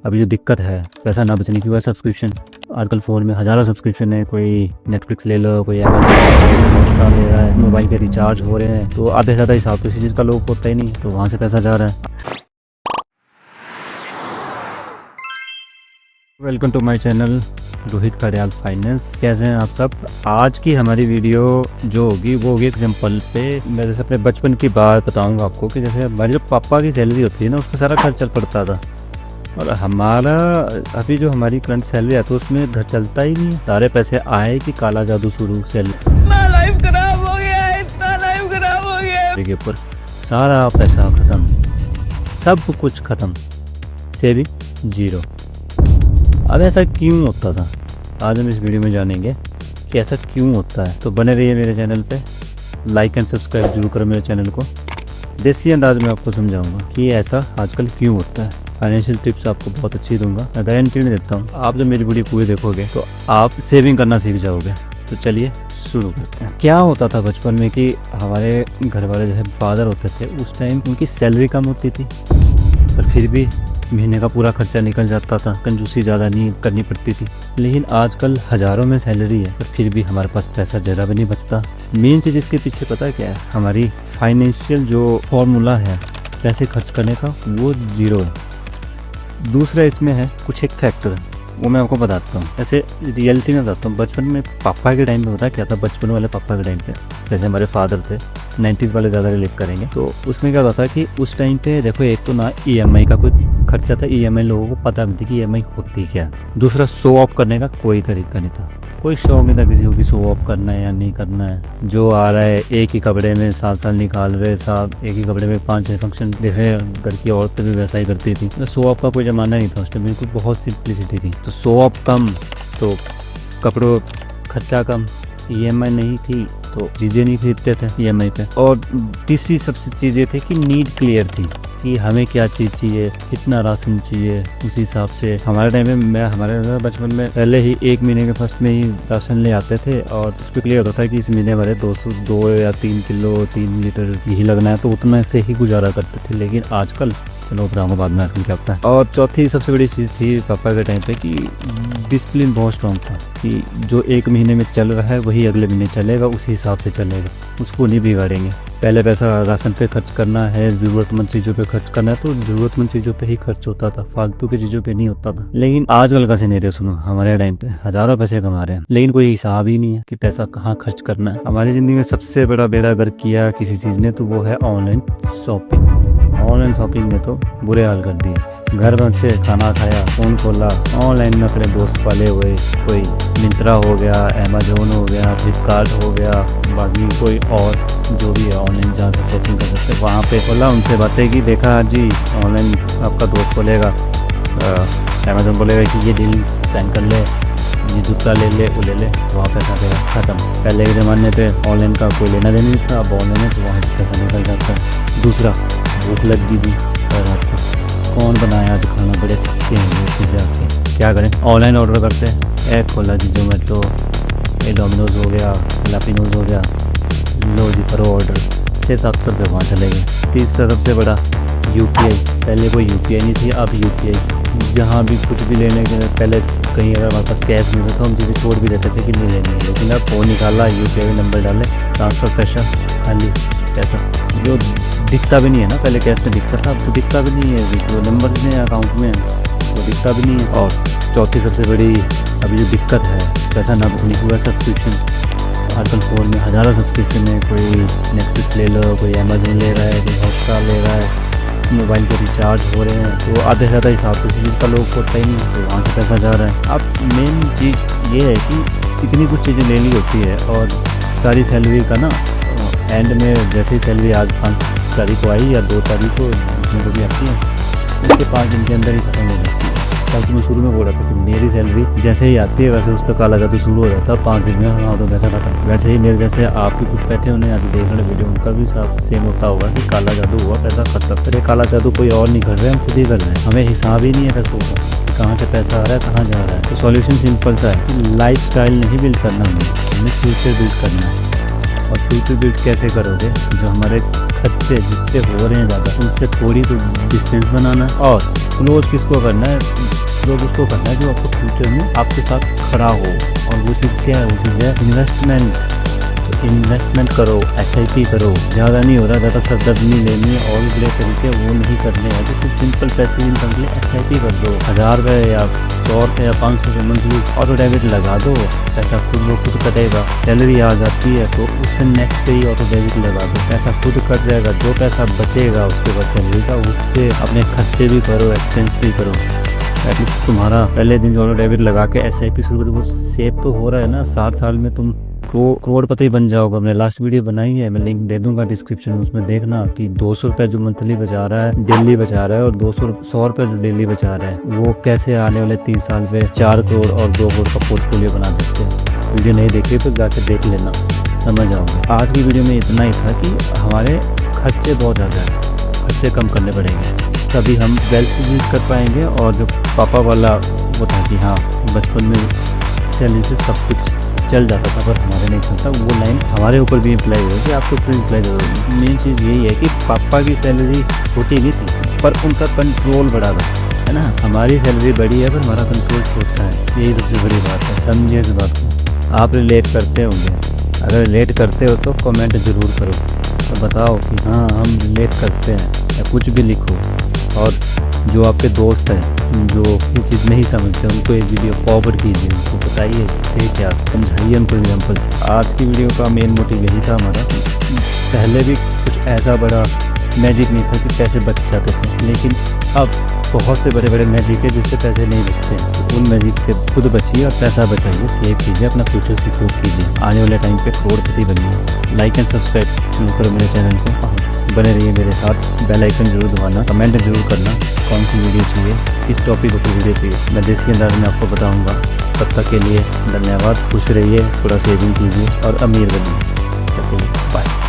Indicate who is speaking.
Speaker 1: अभी जो दिक्कत है पैसा ना बचने की वह सब्सक्रिप्शन। आजकल फ़ोन में हज़ारों सब्सक्रिप्शन है, कोई नेटफ्लिक्स ले लो, कोई हॉटस्टार ले रहा है, मोबाइल के रिचार्ज हो रहे हैं, तो आधे से ज़्यादा हिसाब किसी चीज़ का लोग होता ही नहीं, तो वहाँ से पैसा जा रहा है। Welcome to my channel Rohit Khadiyal finance. कैसे हैं आप सब? आज की हमारी वीडियो जो होगी वो होगी एग्जाम्पल पे। मैं जैसे अपने बचपन की बात बताऊंगा आपको कि जैसे हमारी जो पापा की सैलरी होती है ना, उसका सारा खर्च चल पड़ता था, और हमारा अभी जो हमारी करंट सैलरी है तो उसमें घर चलता ही नहीं। सारे पैसे आए कि काला जादू शुरू सैलरी,
Speaker 2: इतना लाइफ खराब हो गया, इतना लाइफ खराब हो गया
Speaker 1: के ऊपर सारा पैसा खत्म, सब कुछ खत्म, सेविंग जीरो। अब ऐसा क्यों होता था, आज हम इस वीडियो में जानेंगे कि ऐसा क्यों होता है। तो बने रहिए मेरे चैनल पे, लाइक एंड सब्सक्राइब जरूर करो मेरे चैनल को। देसी अंदाज में आपको समझाऊंगा कि ऐसा आजकल क्यों होता है। फाइनेंशियल टिप्स आपको बहुत अच्छी दूंगा, गारंटी देता हूँ। आप जब मेरी वीडियो पूरी देखोगे तो आप सेविंग करना सीख जाओगे। तो चलिए शुरू करते हैं। क्या होता था बचपन में कि हमारे घर वाले जैसे फादर होते थे, उस टाइम उनकी सैलरी कम होती थी, पर फिर भी महीने का पूरा खर्चा निकल जाता था, कंजूसी ज़्यादा नहीं करनी पड़ती थी। लेकिन आजकल हज़ारों में सैलरी है, पर फिर भी हमारे पास पैसा ज़रा भी नहीं बचता। मेन चीज़ इसके पीछे पता है क्या है? हमारी फाइनेंशियल जो फॉर्मूला है पैसे खर्च करने का, वो ज़ीरो है। दूसरा इसमें है कुछ एक फैक्टर, वो मैं आपको बताता हूँ। ऐसे रियलिटी में बताता हूँ। बचपन में पापा के टाइम पे पता क्या था, बचपन वाले पापा के टाइम पे, जैसे हमारे फादर थे, 90s वाले ज़्यादा रिलेट करेंगे, तो उसमें क्या होता था कि उस टाइम पे देखो, एक तो ना EMI का कोई खर्चा था, EMI लोगों को पता नहीं थी कि EMI होती क्या। दूसरा, शो ऑफ करने का कोई तरीका नहीं था, कोई शौक नहीं था किसी को कि शो ऑफ करना है या नहीं करना है। जो आ रहा है एक ही कपड़े में 7 साल निकाल रहे साहब, एक ही कपड़े में 5-6 फंक्शन देख रहे हैं। घर की औरतें भी वैसा ही करती थी। तो शो ऑफ का कोई ज़माना नहीं था उस टाइम, बिल्कुल बहुत सिंप्लिसिटी थी। तो शो ऑफ कम तो कपड़ों खर्चा कम, EMI नहीं थी तो चीज़ें नहीं खरीदते थे EMI पे। और तीसरी सबसे चीज़ ये थी कि नीड क्लियर थी कि हमें क्या चीज़ चाहिए, कितना राशन चाहिए, उसी हिसाब से। हमारे टाइम में हमारे बचपन में पहले ही 1 महीने के फर्स्ट में ही राशन ले आते थे, और उस पर क्लियर होता था कि इस महीने भरे 2 या 3 किलो 3 लीटर यही लगना है, तो उतना से ही गुजारा करते थे। लेकिन आजकल, चलो बताऊंगा बाद में आजकल क्या होता है। और चौथी सबसे बड़ी चीज़ थी पापा के टाइम पे कि डिसिप्लिन बहुत स्ट्रॉन्ग था, कि जो 1 महीने में चल रहा है वही अगले महीने चलेगा, उसी हिसाब से चलेगा, उसको नहीं बिगाड़ेंगे। पहले पैसा राशन पे खर्च करना है, ज़रूरतमंद चीज़ों पे खर्च करना है, तो ज़रूरतमंद चीज़ों पे ही खर्च होता था, फालतू की चीज़ों पे नहीं होता था। लेकिन आजकल का सिनेरियो सुनो, हमारे टाइम पे हज़ारों पैसे कमा रहे हैं, लेकिन कोई हिसाब ही नहीं है कि पैसा कहाँ खर्च करना है। हमारी ज़िंदगी में सबसे बड़ा बेड़ा अगर किया किसी चीज़ ने, तो वो है ऑनलाइन शॉपिंग। ऑनलाइन शॉपिंग ने तो बुरे हाल कर दिए। घर में से खाना खाया, फ़ोन खोला, ऑनलाइन में अपने दोस्त पाले हुए, कोई मिंत्रा हो गया, अमेजोन हो गया, फ्लिपकार्ट हो गया, बाकी कोई और जो भी है ऑनलाइन जहाँ से शॉपिंग कर सकते, वहाँ पे खोला, उनसे बातें की, देखा जी ऑनलाइन आपका दोस्त बोलेगा, अमेजोन बोलेगा कि ये डील साइन कर ले, ये जूता ले ले, वो ले ले, तो वहाँ पैसा देगा, ख़त्म। पहले के ज़माने पे ऑनलाइन का कोई लेना देना नहीं था, अब ऑनलाइन है तो वहाँ से पैसा निकल जाता है। दूसरा, भूख लग गई जी, और आपको कौन बनाया आज खाना, बड़े थके हैं ऑफिस आके, क्या करें, ऑनलाइन ऑर्डर करते हैं। ऐप खोला जी जोमेटो, ये डोमिनोज हो गया, लापिनोज हो गया, लो जी करो ऑर्डर, 600-700 रुपये वहाँ चले गए। तीसरा सबसे बड़ा, UPI। पहले कोई UPI नहीं थी, अब UPI। जहाँ भी कुछ भी लेने के पहले कहीं अगर हमारे पास कैश नहीं होता, हम चीज़ें छोड़ भी देते थे कि नहीं लेनी है, लेकिन अब फ़ोन निकाला, UPI नंबर डाले, ट्रांसफ़र पैसा, खाली पैसा, जो दिखता भी नहीं है ना, पहले कैश में दिखता था, अब तो दिखता भी नहीं है, जो नंबर में अकाउंट में वो दिखता भी नहीं है। और चौथी सबसे बड़ी अभी जो दिक्कत है पैसा ना बचने की, वह सब्सक्रिप्शन। आजकल फ़ोन में हज़ारों सब्सक्रिप्शन है, कोई नेटफ्लिक्स ले लो, कोई अमेजोन ले रहा है, कोई हॉटस्टार ले रहा है, मोबाइल के रिचार्ज हो रहे हैं, तो आधे से ज़्यादा हिसाब किसी चीज़ का लोग होता ही नहीं, तो वहाँ से पैसा जा रहा है। अब मेन चीज़ ये है कि इतनी कुछ चीज़ें ले ली होती है, और सारी सैलरी का ना एंड में, जैसे ही सैलरी आज 5 तारीख को आई या 2 तारीख को जितने को भी आती है, उसके 5 दिन के अंदर ही खत्म हो जाती है। ताकि मैं शुरू में बोल रहा था कि मेरी सैलरी जैसे ही आती है वैसे उस पर काला जादू शुरू हो जाता है, 5 दिन में हाँ तो पैसा खत्म। वैसे ही मेरे जैसे आप भी कुछ बैठे होने आज देख रहे वीडियो, उनका भी सब सेम होता होगा कि काला जादू हुआ, पैसा खत्म। अरे काला जादू कोई और नहीं कर रहे, हम खुद ही कर रहे हैं, हमें हिसाब ही नहीं है पैसों का कि कहाँ से पैसा आ रहा है, कहाँ जा रहा है। तो सॉल्यूशन सिंपल सा है कि लाइफ स्टाइल नहीं बिल्ड करना, हमें फ्यूचर बिल्ड करना है। और फ्यूचर बिल्ड कैसे करोगे, जो हमारे खर्चे जिससे हो रहे हैं ज़्यादा उनसे थोड़ी तो डिस्टेंस बनाना है। और क्लोज किसको करना है? क्लोज उसको करना है जो आपको फ्यूचर में आपके साथ खड़ा हो। और वो चीज़ क्या है? वो चीज़ है इन्वेस्टमेंट। इन्वेस्टमेंट करो, SIP करो। ज़्यादा नहीं हो रहा, ज़्यादा सरदर्द नहीं लेनी है, और भी तरीके वो नहीं करने हैं। तो सिर्फ सिंपल पैसे इनकम के लिए SIP कर दो। 1000 रुपये या 100 रुपये या 500 रुपये मंथली ऑटो डेबिट लगा दो, पैसा खुद कटेगा। सैलरी आ जाती है तो उससे नेक्स्ट पे ही ऑटो डेबिट लगा दो, पैसा खुद कट जाएगा। जो पैसा बचेगा उसके बाद सैलरी का, उससे अपने खर्चे भी करो, एक्सपेंस भी करो। एटलीस्ट तुम्हारा पहले दिन जो ऑटो डेबिट लगा के SIP शुरू करो, वो सेव तो हो रहा है ना। 60 साल में तुम करोड़पति बन जाओगे। हमने लास्ट वीडियो बनाई है, मैं लिंक दे दूंगा डिस्क्रिप्शन में, उसमें देखना कि 200 रुपये जो मंथली बचा रहा है, डेली बचा रहा है, और 100 रुपये जो डेली बचा रहा है, वो कैसे आने वाले 30 साल में 4 करोड़ और 2 करोड़ का पोर्टफोलियो बना सकते हैं। वीडियो नहीं देखी तो जाकर देख लेना, समझ आओगे। आज की वीडियो में इतना ही था कि हमारे खर्चे बहुत ज़्यादा है, खर्चे कम करने पड़ेंगे, तभी हम वेल्थ यूज कर पाएंगे। और जो पापा वाला वो था कि हाँ बचपन में सैलरी से सब कुछ चल जाता था पर हमारे नहीं चलता, वो लाइन हमारे ऊपर भी अप्लाई होगी, आपके ऊपर अप्लाई होगी। मेन चीज़ यही है कि पापा की सैलरी छोटी नहीं थी पर उनका कंट्रोल बड़ा था, है ना। हमारी सैलरी बड़ी है पर हमारा कंट्रोल छोटा है, यही सबसे बड़ी बात है। समझिए इस बात को। आप रिलेट करते होंगे, अगर रिलेट करते हो तो कमेंट ज़रूर करो तो बताओ कि हाँ हम रिलेट करते हैं, या कुछ भी लिखो। और जो आपके दोस्त हैं जो ये चीज़ नहीं समझते, उनको ये वीडियो फॉरवर्ड कीजिए, उनको बताइए थे क्या, समझाइए उनको एग्जाम्पल्स। आज की वीडियो का मेन मोटिव यही था हमारा। पहले भी कुछ ऐसा बड़ा मैजिक नहीं था कि पैसे बच जाते थे, लेकिन अब बहुत से बड़े बड़े मैजिक है जिससे पैसे नहीं बचते। तो उन मैजिक से खुद बचिए और पैसा बचाइए, सेव कीजिए, अपना फ्यूचर सिक्योर कीजिए, आने वाले टाइम पे करोड़पति बनिए। लाइक एंड सब्सक्राइब करो मेरे चैनल को, बने रहिए मेरे साथ। बेल आइकन जरूर दबाना, कमेंट जरूर करना कौन सी वीडियो चाहिए, किस टॉपिक पर वीडियो चाहिए, मैं देसी अंदाज में आपको बताऊंगा। तब तक के लिए धन्यवाद, खुश रहिए, थोड़ा सेविंग कीजिए और अमीर बनिए। बाय।